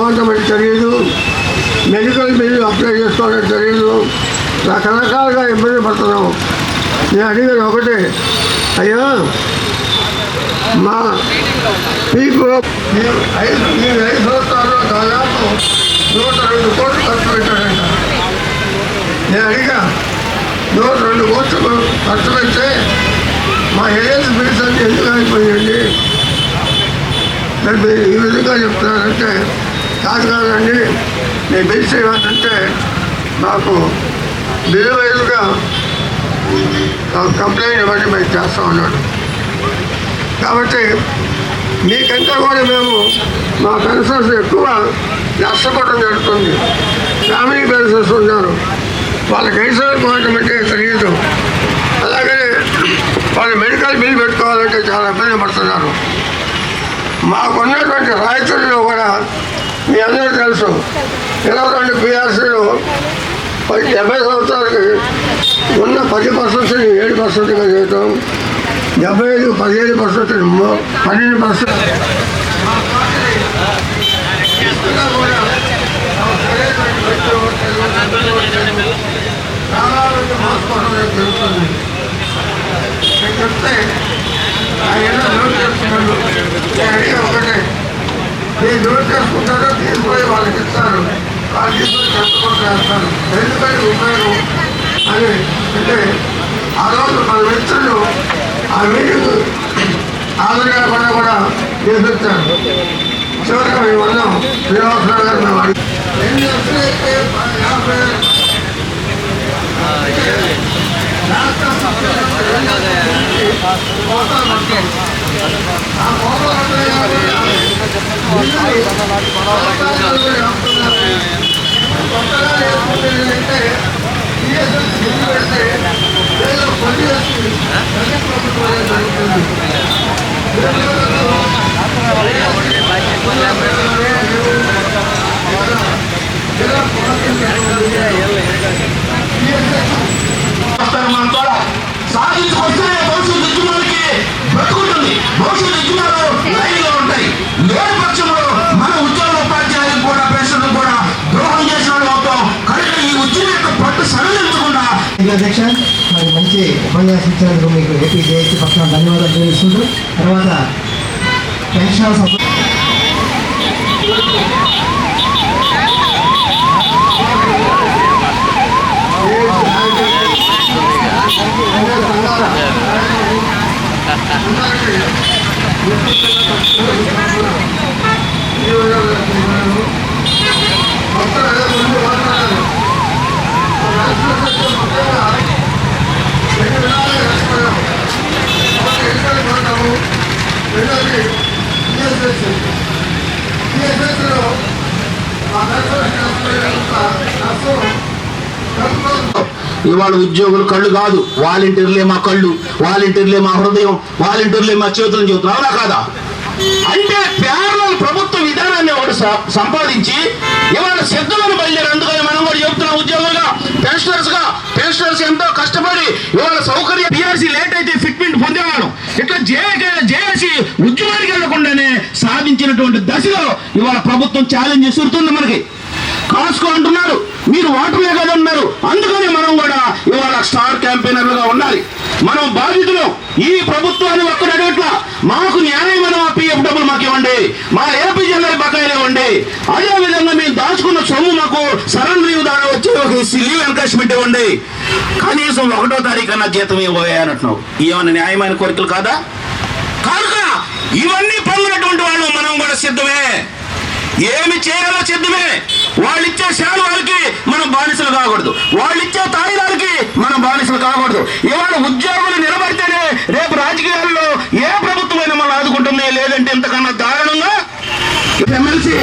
కొంతమంది తెలియదు, medical bill apply చేసుకోవడం తెలియదు, రకరకాలుగా ఇబ్బంది పడుతున్నాం. నేను అడిగేది ఒకటే, అయ్యా మా మీకు మీరు 5 సంవత్సరాల్లో దాదాపు 102 కోట్లు ఖర్చు పెట్టారంట. నేను అడిగా 102 కోట్లు ఖర్చు పెడితే మా హెల్త్ బిల్స్ అంటే ఎందుకు అయిపోయిందండి, మరి మీరు ఈ విధంగా చెప్తున్నారంటే కాదండి, నేను బిల్స్ ఏమంటే మాకు బిల్లు వైజ్గా కంప్లైంట్ ఇవ్వండి మేము చేస్తా ఉన్నాడు. కాబట్టి మీకంతా కూడా మేము మా పెన్షన్స్ ఎక్కువ నష్టపోవడం జరుగుతుంది. ఫ్యామిలీ పెన్షన్స్ ఉన్నారు, వాళ్ళకి ఐసోలేట్ అంటే తెలియదు. అలాగే వాళ్ళు మెడికల్ బిల్ పెట్టుకోవాలంటే చాలా ఇబ్బంది పడుతున్నారు. మాకున్నటువంటి రాయితీల్లో కూడా మీ అందరూ తెలుసు, 22 PRCలు 70 సంవత్సరాలకి ఉన్న 10% 7%గా చేయటం, 75 17% 12%. చాలా మంది మోసపోవడం జరుగుతుంది. నేను చెప్తే ఆయన నోట్ చేసుకున్నాడు. ఒకటే, నేను నోట్ చేసుకుంటారో తీసుకుపోయి వాళ్ళకి ఇస్తారు, వాళ్ళు తీసుకొని కష్టపడి చేస్తారు, ఎందుకంటే ఉపయోగం అని. అంటే ఆ రోజు మన మిత్రులు ఆ మీటింగ్ హాజరుగా కూడా చేపించారు. చివరిగా మేము ఉన్నాం శ్రీనివాసరావు గారు. మేము అడిగి సాధించుకొస్తేనే భవిష్యత్ ఉద్యమానికి బ్రతుకుంటుంది. భవిష్యత్ ఉద్యమాలు లైన్లో ఉంటాయి. లేని పక్షంలో మన ఉద్యోగ ఉపాధ్యాయులకు కూడా పెన్షన్లకు కూడా ద్రోహం చేసిన వాళ్ళు అవుతాం. కనుక ఈ ఉద్యమం యొక్క పట్టు సడలించకుండా అధ్యక్ష మరి మంచి ఉపన్యాసం ఇచ్చినందుకు మీకు ఏపీ జేఏసీ పక్షాన ధన్యవాదాలు తెలుసుకుంటూ తర్వాత పెన్షన్ ఇవాళ ఉద్యోగులు కళ్ళు కాదు, వాలంటీర్లే మా కళ్ళు, వాలంటీర్లే మా హృదయం, వాలంటీర్లే మా చేతులను చెబుతున్నారు. అవునా కాదా? అంటే పేర్లను ప్రభుత్వ విధానాన్ని ఒకటి సంపాదించి ఇవాళ సిద్ధమని బయలుదేరి. అందుకని మనం కూడా చెబుతున్నాం, ఉద్యోగులుగా పెన్షనర్స్ ఎంతో కష్టపడి ఇవాళ సౌకర్య PRC లేట్ అయితే ఫిట్మెంట్ పొందేవాడు. ఇట్లా జేఏసీ ఉద్యమానికి వెళ్లకుండానే సాధించినటువంటి దశలో ఇవాళ ప్రభుత్వం ఛాలెంజ్ చేస్తుంది. మనకి కాస్కో అంటున్నారు, మీరు ఓటమే కదా ఉన్నారు. అందుకని మనం కూడా ఇవాళ స్టార్ క్యాంపెయినర్లుగా ఉండాలి. మనం బాధితులు. ఈ ప్రభుత్వాన్ని ఒక్కడు అడగట్లా, మాకు న్యాయమైన మా PF డబ్బులు మాకు ఇవ్వండి, మా APJLI బకాయిలు ఇవ్వండి, అదేవిధంగా మేము దాచుకున్న సొమ్ము మాకు సరెండర్ లీవ్ ద్వారా వచ్చి ఒక లీవ్ ఎన్కాష్మెంట్ ఇవ్వండి, కనీసం 1వ తారీఖు అన్న జీతం ఇవ్వబోయానంటున్నావు. ఏమన్నా న్యాయమైన కోరికలు కాదా? కనుక ఇవన్నీ పొందినటువంటి వాళ్ళు మనం కూడా సిద్ధమే, ఏమి చేయాలో సిద్ధమే. వాళ్ళు ఇచ్చే శాలువాలకి మనం బానిసలు కాకూడదు, వాళ్ళు ఇచ్చే తాయిలాలకి మనం బానిసలు కాకూడదు. ఇవాళ ఉద్యోగులు నిలబడితేనే రేపు రాజకీయాల్లో ఏ ప్రభుత్వమైనా మనం ఆదుకుంటుంది. లేదంటే ఇంతకన్నా దారుణంగా ఎమ్మెల్సీ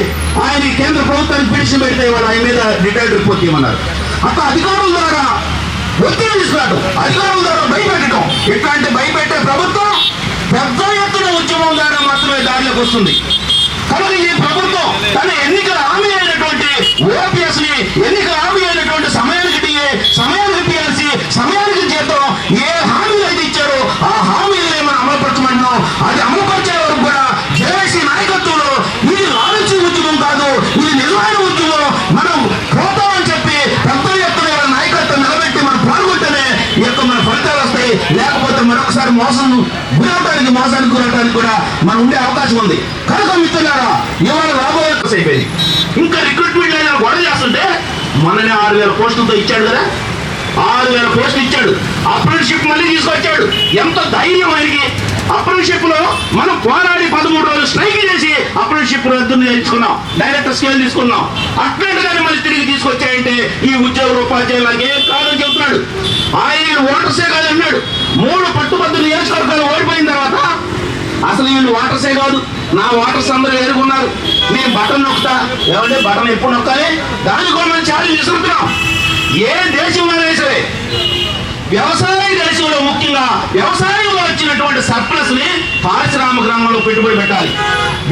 ఆయన కేంద్ర ప్రభుత్వానికి పిటిషన్ పెడితే ఇవాళ ఆయన మీద రిటైర్డ్ రిపోర్ట్ ఇవ్వమన్నారు. అట్లా అధికారుల ద్వారా ఒత్తిడి తీసుకురావడం, అధికారుల ద్వారా భయపెట్టడం. ఇట్లాంటి భయపెట్టే ప్రభుత్వం పెద్ద ఎత్తున ఉద్యమం ద్వారా మాత్రమే దారిలోకి వస్తుంది. కనుక ఈ ప్రభుత్వం తన ఎన్నికల హామీ అయినటువంటి OPS ని, ఎన్నికల హామీ అయినటువంటి సమయానికి PRC, సమయానికి జీతం, ఏ హామీలు అయితే ఇచ్చారో ఆ హామీలనే మనం అమలుపరచమంటున్నాం. అది అమలుపరిచే వరకు కూడా జేఏసీ నాయకత్వంలో ఇది లాలచీ ఉద్యమం కాదు, ఇది మోసానికి గురవడానికి కూడా మనం ఉండే అవకాశం ఉంది. కనుక మిత్రులారా, ఇవాళ రాబోయే అయిపోయింది. ఇంకా రిక్రూట్మెంట్ అయినా గొడవ చేస్తుంటే మొన్ననే 6,000 పోస్టులతో ఇచ్చాడు కదా, 6,000 పోస్టులు ఇచ్చాడు. అప్రెంటిస్షిప్ మళ్ళీ తీసుకొచ్చాడు. ఎంత ధైర్యం ఆయనకి! అప్రెంటిస్షిప్ లో మనం పోరాడి 13 రోజులు స్ట్రైక్ చేసి అప్రెంటిస్షిప్ రద్దు చేసుకున్నాం, డైరెక్టర్ స్కేల్ తీసుకున్నాం. అట్లాంటిదాన్ని మళ్ళీ తిరిగి తీసుకొచ్చాయంటే ఈ ఉద్యోగులు ఉపాధ్యాయులు ఏం కాదని చెబుతున్నాడు. ఆయన ఓటర్సే కాదు అన్నాడు. 3 పట్టుబద్దు నియోజకవర్గాలు ఓడిపోయిన తర్వాత అసలు వీళ్ళు ఓటర్సే కాదు, నా ఓటర్స్ అందరూ ఎదుర్కొన్నారు, నేను బటన్ నొక్కుతా. ఏమంటే బటన్ ఎప్పుడు నొక్కాలి? దానికి కూడా మనం ఛాలెంజ్ విసురుతున్నాం. ఏ దేశంలో సరే, వ్యవసాయ దేశంలో ముఖ్యంగా వ్యవసాయంలో వచ్చినటువంటి సర్ప్లస్ ని పారిశ్రామిక రంగంలో పెట్టుబడి పెట్టాలి.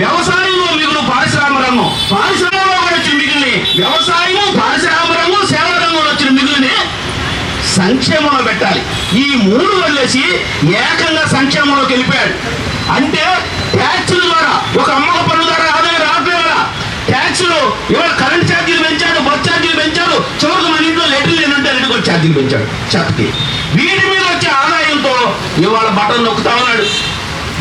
వ్యవసాయంలో మిగులు పారిశ్రామిక రంగం, పారిశ్రామికంలో కూడా వచ్చిన మిగుల్ని వ్యవసాయం, పారిశ్రామిక రంగం, సేవల రంగంలో వచ్చిన మిగుల్ని సంక్షేమంలో పెట్టాలి. ఈ 3 వదిలేసి ఏకంగా సంక్షేమంలోకి వెళ్ళిపోయాడు. అంటే ట్యాక్సుల ద్వారా, ఒక అమ్మక పన్ను ద్వారా ఆదాయం రావట్లేదు కదా, ట్యాక్సులు ఇవాళ కరెంట్ ఛార్జీలు పెంచాడు, బస్ ఛార్జీలు పెంచాడు, చివరికి మన ఇంట్లో లెటర్లు లేనంటే రెండు ఛార్జీలు పెంచాడు చెత్తకి. వీటి మీద వచ్చే ఆదాయంతో ఇవాళ బటన్ నొక్కుతా ఉన్నాడు.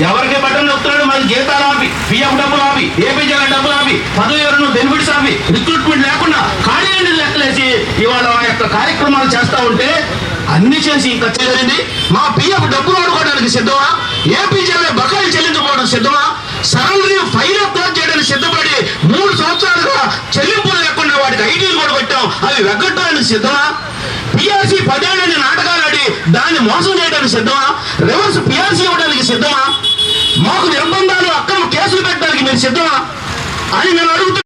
ఎవరికి బటన్ నొక్కుతున్నాడు? మరి జీతాలు ఆపి, పిఎఫ్ డబ్బులు ఆపి, ఏపీజీల డబ్బులు ఆపి, పదవి బెనిఫిట్స్ ఆపి, రిక్రూట్మెంట్ లేకుండా ఖాళీ లెక్కలేసి ఇవాళ ఆ యొక్క కార్యక్రమాలు చేస్తా ఉంటే అన్ని చేసి ఇంకా చేరింది. మా పిఎఫ్ డబ్బులు ఆడుకోవడానికి సిద్ధమా? ఏపీజీల బకాయిలు చెల్లించకపోవడం సిద్ధమా? సరళి ఫైల్ అప్లోడ్ చేయడానికి సిద్ధపడి 3 సంవత్సరాలుగా చెల్లింపులు లేకుండా వాటికి ఐడీలు కూడా పెట్టాం, అవి వెగ్గట్టడానికి సిద్ధమా? పిఆర్సీ 10 ఏళ్ళని నాటకాలు ఆడి దాన్ని మోసం చేయడానికి సిద్ధమా? రివర్స్ పిఆర్సీ ఇవ్వడానికి సిద్ధమా? మాకు నిర్బంధాలు, అక్రమ కేసులు పెట్టడానికి మీరు సిద్ధమా అని నేను అడుగుతున్నాను.